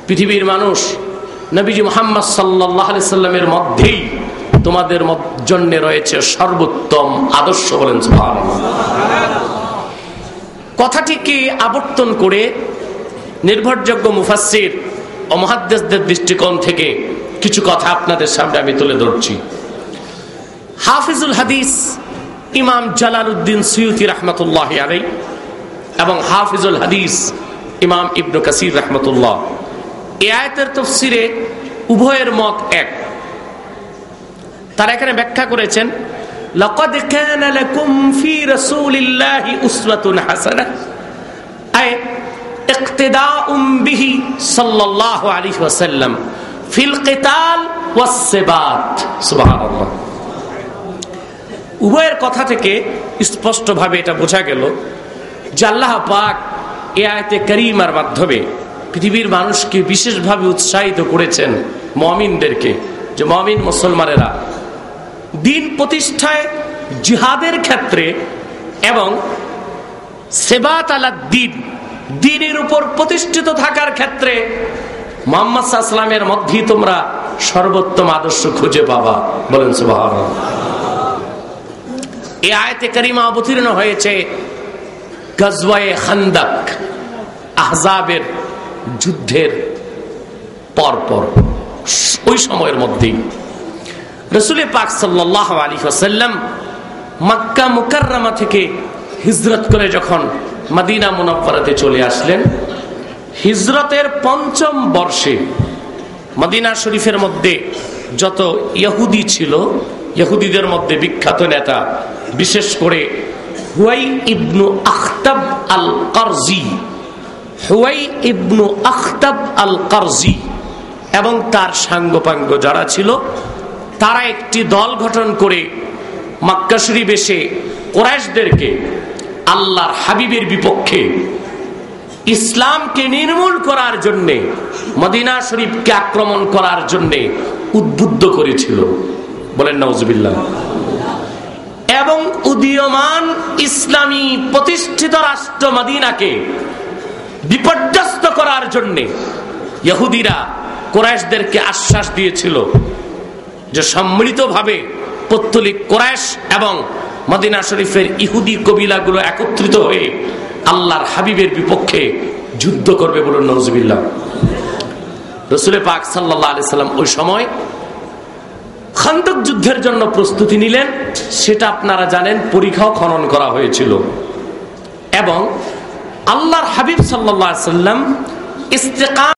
পৃথিবীর মানুষ নবীজি মুহাম্মদ সাল্লাল্লাহু আলাইহি সাল্লামের মধ্যেই তোমাদের জন্য রয়েছে সর্বোত্তম আদর্শ। বলেন সুবহানাল্লাহ। কথাটিকে আবর্তন করে নির্ভরযোগ্য মুফাসসির ও মুহাদ্দিসদের দৃষ্টিকোণ থেকে কিছু কথা আপনাদের সামনে আমি তুলে ধরছি। হাফিজুল হাদিস ইমাম জালালউদ্দিন সুয়ুতি রাহমাতুল্লাহি আলাইহি এবং হাফিজুল হাদিস ইমাম ইবনে কাসির রাহমাতুল্লাহ এই আয়াতের তাফসীরে উভয়ের মত এক। তারা এখানে ব্যাখ্যা করেছেন, লাকাদ কানা লাকুম ফি রাসূলিল্লাহি উসওয়াতুন হাসানাহ, আই ইক্তিদাউম বিহি সাল্লাল্লাহু আলাইহি ওয়াসাল্লাম ফিল কিতাল ওয়াস সিবাত। সুবহানাল্লাহ। উভয়ের কথা থেকে স্পষ্টভাবে এটা বোঝা গেল যে আল্লাহ পাক এই আয়াতে কারীমার মাধ্যমে পৃথিবীর মানুষকে বিশেষভাবে উৎসাহিত করেছেন, মুমিনদেরকে, যে মুমিন মুসলমানেরা দিন প্রতিষ্ঠায় জিহাদের ক্ষেত্রে এবং সেবাত আলাদ দ্বীন, দ্বীনের উপর প্রতিষ্ঠিত থাকার ক্ষেত্রে মুহাম্মদ সাল্লাল্লাহু আলাইহি ওয়াসাল্লামের মধ্যেই তোমরা সর্বোত্তম আদর্শ খুঁজে পাবা। বলেন সুবহানাল্লাহ। এই আয়াতে কারিমা অবতীর্ণ হয়েছে গজওয়ায়ে খান্দাক, আহজাবের যুদ্ধের পরপর, ওই সময়ের মধ্যেই রাসূল পাক সাল্লাল্লাহু আলাইহি ওয়াসাল্লাম মক্কা মুকাররমা থেকে হিজরত করে যখন মদিনা মুনাওয়ারাতে চলে আসলেন, হিজরতের ৫ম বর্ষে মদিনা শরীফের মধ্যে যত ইহুদি ছিল, ইহুদিদের মধ্যে বিখ্যাত নেতা বিশেষ করে হুয়াই ইবনু আখতাব আল কারজি, হুয়াই ইবনু আখতাব আল কারজি এবং তার সাঙ্গপাঙ্গ যারা ছিল, তারা একটি দল গঠন করে মক্কা শরীফ এসে কুরাইশদেরকে আল্লাহর হাবিবের বিপক্ষে, ইসলামকে নির্মূল করার জন্য, মদিনা শরীফকে আক্রমণ করার জন্য উদ্বুদ্ধ করেছিল। বলেন নাউজুবিল্লাহ। এবং উদীয়মান ইসলামী প্রতিষ্ঠিত রাষ্ট্র মদিনাকে বিপর্যস্ত করার জন্য ইহুদিরা কুরাইশদেরকে আশ্বাস দিয়েছিল যে সম্মিলিতভাবে পৌত্তলিক কুরাইশ এবং মদিনা শরীফের ইহুদি কবিলাগুলো একত্রিত হয়ে আল্লাহর হাবিবের বিপক্ষে যুদ্ধ করবে। বলুন নাউজুবিল্লাহ। রাসূল পাক সাল্লাল্লাহু আলাইহি সাল্লাম ওই সময় খান্দক যুদ্ধের জন্য প্রস্তুতি নিলেন, সেটা আপনারা জানেন, পরিখাও খনন করা হয়েছিল এবং আল্লাহর হাবিব সাল্লাল্লাহু আলাইহি সাল্লাম ইস্তেকাম